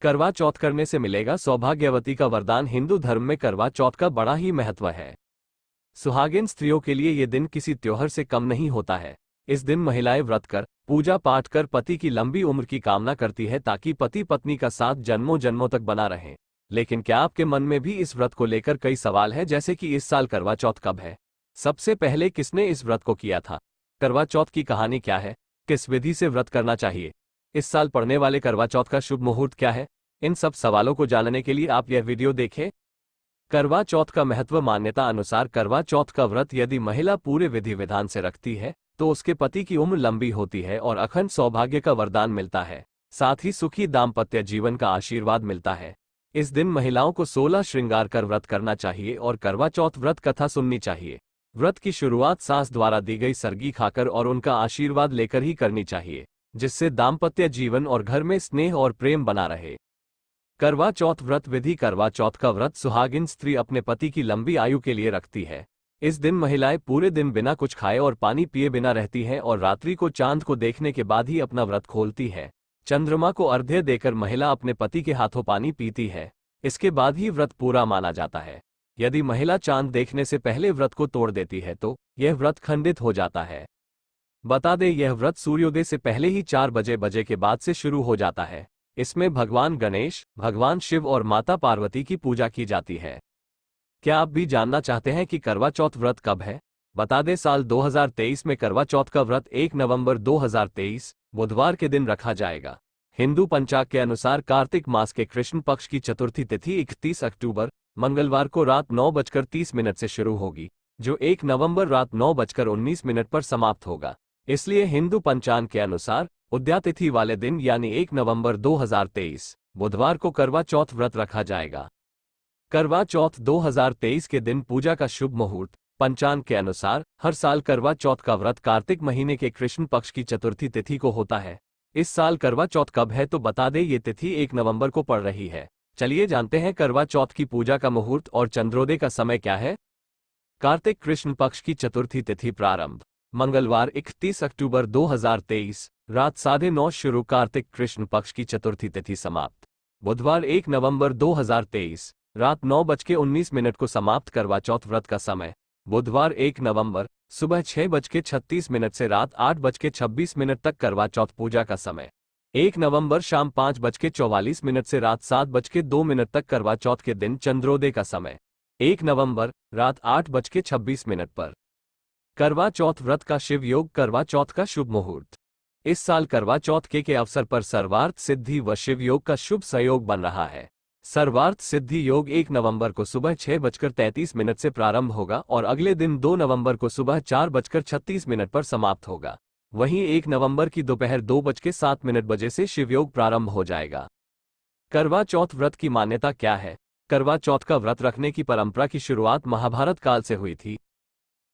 करवा चौथ करने से मिलेगा सौभाग्यवती का वरदान। हिंदू धर्म में करवा चौथ का बड़ा ही महत्व है। सुहागिन स्त्रियों के लिए ये दिन किसी त्योहार से कम नहीं होता है। इस दिन महिलाएं व्रत कर, पूजा पाठ कर पति की लंबी उम्र की कामना करती है ताकि पति पत्नी का साथ जन्मों जन्मों तक बना रहे। लेकिन क्या आपके मन में भी इस व्रत को लेकर कई सवाल है, जैसे कि इस साल करवा चौथ कब है, सबसे पहले किसने इस व्रत को किया था, करवा चौथ की कहानी क्या है, किस विधि से व्रत करना चाहिए, इस साल पड़ने वाले करवा चौथ का शुभ मुहूर्त क्या है। इन सब सवालों को जानने के लिए आप यह वीडियो देखें। करवा चौथ का महत्व। मान्यता अनुसार करवा चौथ का व्रत यदि महिला पूरे विधि विधान से रखती है तो उसके पति की उम्र लंबी होती है और अखंड सौभाग्य का वरदान मिलता है। साथ ही सुखी दाम्पत्य जीवन का आशीर्वाद मिलता है। इस दिन महिलाओं को 16 श्रृंगार कर व्रत करना चाहिए और करवा चौथ व्रत कथा सुननी चाहिए। व्रत की शुरुआत सास द्वारा दी गई सरगी खाकर और उनका आशीर्वाद लेकर ही करनी चाहिए, जिससे दाम्पत्य जीवन और घर में स्नेह और प्रेम बना रहे। करवा चौथ व्रत विधि। करवा चौथ का व्रत सुहागिन स्त्री अपने पति की लंबी आयु के लिए रखती है। इस दिन महिलाएं पूरे दिन बिना कुछ खाए और पानी पिए बिना रहती हैं और रात्रि को चांद को देखने के बाद ही अपना व्रत खोलती है। चंद्रमा को अर्घ्य देकर महिला अपने पति के हाथों पानी पीती है। इसके बाद ही व्रत पूरा माना जाता है। यदि महिला चांद देखने से पहले व्रत को तोड़ देती है तो यह व्रत खंडित हो जाता है। बता दें, यह व्रत सूर्योदय से पहले ही 4 बजे के बाद से शुरू हो जाता है। इसमें भगवान गणेश, भगवान शिव और माता पार्वती की पूजा की जाती है। क्या आप भी जानना चाहते हैं कि करवा चौथ व्रत कब है? बता दें, साल 2023 में करवा चौथ का व्रत 1 नवंबर 2023 बुधवार के दिन रखा जाएगा। हिंदू पंचांग के अनुसार कार्तिक मास के कृष्ण पक्ष की चतुर्थी तिथि 31 अक्टूबर मंगलवार को रात 9:30 से शुरू होगी, जो 1 नवंबर रात 9:19 पर समाप्त होगा। इसलिए हिंदू पंचांग के अनुसार उद्यातिथि वाले दिन यानी 1 नवंबर 2023 बुधवार को करवा चौथ व्रत रखा जाएगा। करवा चौथ 2023 के दिन पूजा का शुभ मुहूर्त। पंचांग के अनुसार हर साल करवा चौथ का व्रत कार्तिक महीने के कृष्ण पक्ष की चतुर्थी तिथि को होता है। इस साल करवा चौथ कब है तो बता दें, ये तिथि 1 नवंबर को पड़ रही है। चलिए जानते हैं करवा चौथ की पूजा का मुहूर्त और चंद्रोदय का समय क्या है। कार्तिक कृष्ण पक्ष की चतुर्थी तिथि प्रारंभ मंगलवार 31 अक्टूबर 2023 रात 9:30 शुरू। कार्तिक कृष्ण पक्ष की चतुर्थी तिथि समाप्त बुधवार 1 नवंबर 2023 रात 9:19 को समाप्त। करवा चौथ व्रत का समय बुधवार 1 नवंबर सुबह 6:36 से रात 8:26 तक। करवा चौथ पूजा का समय 1 नवंबर शाम 5:44 से रात 7:02 तक। करवा चौथ के दिन चंद्रोदय का समय 1 नवंबर रात 8:26 पर। करवा चौथ व्रत का शिव योग। करवा चौथ का शुभ मुहूर्त। इस साल करवा चौथ के अवसर पर सर्वार्थ सिद्धि व शिव योग का शुभ संयोग बन रहा है। सर्वार्थ सिद्धि योग 1 नवंबर को सुबह 6:33 से प्रारंभ होगा और अगले दिन 2 नवंबर को सुबह 4:36 पर समाप्त होगा। वहीं 1 नवंबर की दोपहर 2:07 बजे से शिवयोग प्रारंभ हो जाएगा। करवा चौथ व्रत की मान्यता क्या है? करवा चौथ का व्रत रखने की परंपरा की शुरुआत महाभारत काल से हुई थी।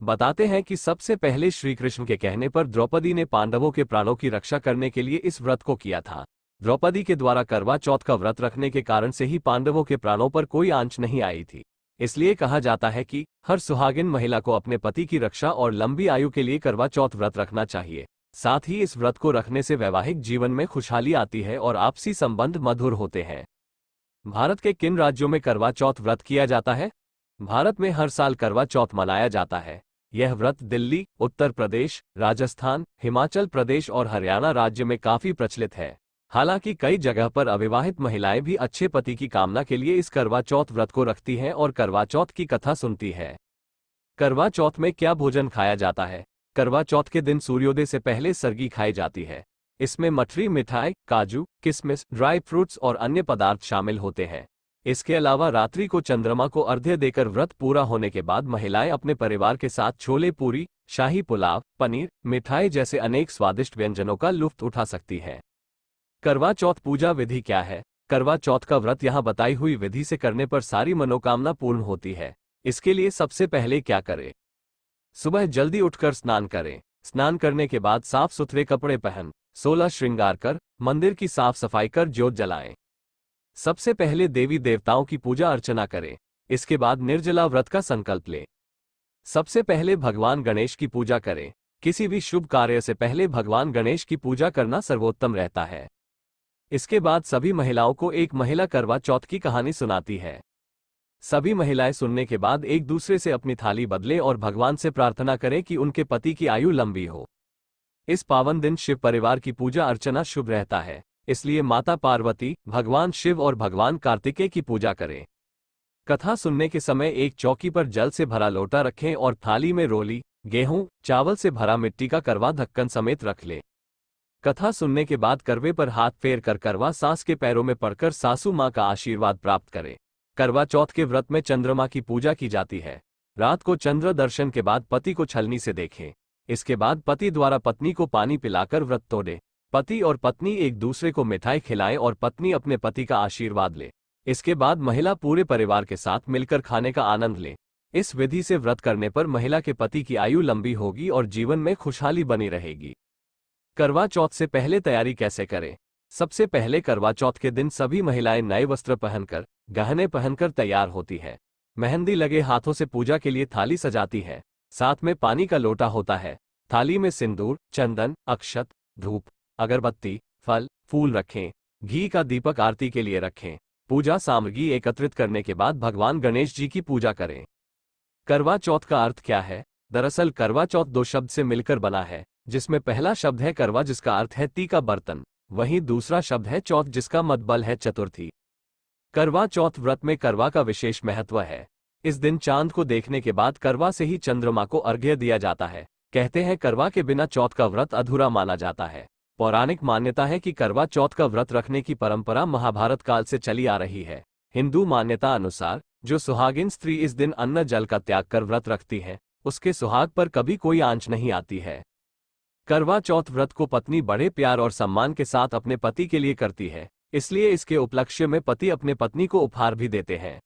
बताते हैं कि सबसे पहले श्री कृष्ण के कहने पर द्रौपदी ने पांडवों के प्राणों की रक्षा करने के लिए इस व्रत को किया था। द्रौपदी के द्वारा करवा चौथ का व्रत रखने के कारण से ही पांडवों के प्राणों पर कोई आंच नहीं आई थी। इसलिए कहा जाता है कि हर सुहागिन महिला को अपने पति की रक्षा और लंबी आयु के लिए करवा चौथ व्रत रखना चाहिए। साथ ही इस व्रत को रखने से वैवाहिक जीवन में खुशहाली आती है और आपसी संबंध मधुर होते हैं। भारत के किन राज्यों में करवा चौथ व्रत किया जाता है? भारत में हर साल करवा चौथ मनाया जाता है। यह व्रत दिल्ली, उत्तर प्रदेश, राजस्थान, हिमाचल प्रदेश और हरियाणा राज्य में काफी प्रचलित है। हालांकि कई जगह पर अविवाहित महिलाएं भी अच्छे पति की कामना के लिए इस करवा चौथ व्रत को रखती हैं और करवा चौथ की कथा सुनती है। करवा चौथ में क्या भोजन खाया जाता है? करवा चौथ के दिन सूर्योदय से पहले सरगी खाई जाती है। इसमें मठरी, मिठाई, काजू, किशमिश, ड्राई फ्रूट्स और अन्य पदार्थ शामिल होते हैं। इसके अलावा रात्रि को चंद्रमा को अर्घ्य देकर व्रत पूरा होने के बाद महिलाएं अपने परिवार के साथ छोले पूरी, शाही पुलाव, पनीर, मिठाई जैसे अनेक स्वादिष्ट व्यंजनों का लुत्फ उठा सकती है। करवा चौथ पूजा विधि क्या है? करवा चौथ का व्रत यहाँ बताई हुई विधि से करने पर सारी मनोकामना पूर्ण होती है। इसके लिए सबसे पहले क्या करें? सुबह जल्दी उठकर स्नान करें। स्नान करने के बाद साफ सुथरे कपड़े पहन 16 श्रृंगार कर मंदिर की साफ सफाई कर ज्योत जलाएं। सबसे पहले देवी देवताओं की पूजा अर्चना करें। इसके बाद निर्जला व्रत का संकल्प लें। सबसे पहले भगवान गणेश की पूजा करें। किसी भी शुभ कार्य से पहले भगवान गणेश की पूजा करना सर्वोत्तम रहता है। इसके बाद सभी महिलाओं को एक महिला करवा चौथ की कहानी सुनाती है। सभी महिलाएं सुनने के बाद एक दूसरे से अपनी थाली बदलें और भगवान से प्रार्थना करें कि उनके पति की आयु लंबी हो। इस पावन दिन शिव परिवार की पूजा अर्चना शुभ रहता है, इसलिए माता पार्वती, भगवान शिव और भगवान कार्तिकेय की पूजा करें। कथा सुनने के समय एक चौकी पर जल से भरा लोटा रखें और थाली में रोली, गेहूं, चावल से भरा मिट्टी का करवा ढक्कन समेत रख लें। कथा सुनने के बाद करवे पर हाथ फेर कर करवा सास के पैरों में पड़कर सासू मां का आशीर्वाद प्राप्त करें। करवा चौथ के व्रत में चंद्रमा की पूजा की जाती है। रात को चंद्र दर्शन के बाद पति को छलनी से देखें। इसके बाद पति द्वारा पत्नी को पानी पिलाकर व्रत तोड़े। पति और पत्नी एक दूसरे को मिठाई खिलाएं और पत्नी अपने पति का आशीर्वाद ले। इसके बाद महिला पूरे परिवार के साथ मिलकर खाने का आनंद ले। इस विधि से व्रत करने पर महिला के पति की आयु लंबी होगी और जीवन में खुशहाली बनी रहेगी। करवा चौथ से पहले तैयारी कैसे करें? सबसे पहले करवा चौथ के दिन सभी महिलाएं नए वस्त्र पहनकर, गहने पहनकर तैयार होती है। मेहंदी लगे हाथों से पूजा के लिए थाली सजाती है। साथ में पानी का लोटा होता है। थाली में सिंदूर, चंदन, अक्षत, धूप, अगरबत्ती, फल, फूल रखें। घी का दीपक आरती के लिए रखें। पूजा सामग्री एकत्रित करने के बाद भगवान गणेश जी की पूजा करें। करवा चौथ का अर्थ क्या है? दरअसल करवा चौथ दो शब्द से मिलकर बना है, जिसमें पहला शब्द है करवा जिसका अर्थ है ती का बर्तन, वहीं दूसरा शब्द है चौथ जिसका मतलब है चतुर्थी। करवा चौथ व्रत में करवा का विशेष महत्व है। इस दिन चांद को देखने के बाद करवा से ही चंद्रमा को अर्घ्य दिया जाता है। कहते हैं करवा के बिना चौथ का व्रत अधूरा माना जाता है। पौराणिक मान्यता है कि करवा चौथ का व्रत रखने की परंपरा महाभारत काल से चली आ रही है। हिंदू मान्यता अनुसार जो सुहागिन स्त्री इस दिन अन्न जल का त्याग कर व्रत रखती है, उसके सुहाग पर कभी कोई आंच नहीं आती है। करवा चौथ व्रत को पत्नी बड़े प्यार और सम्मान के साथ अपने पति के लिए करती है, इसलिए इसके उपलक्ष्य में पति अपने पत्नी को उपहार भी देते हैं।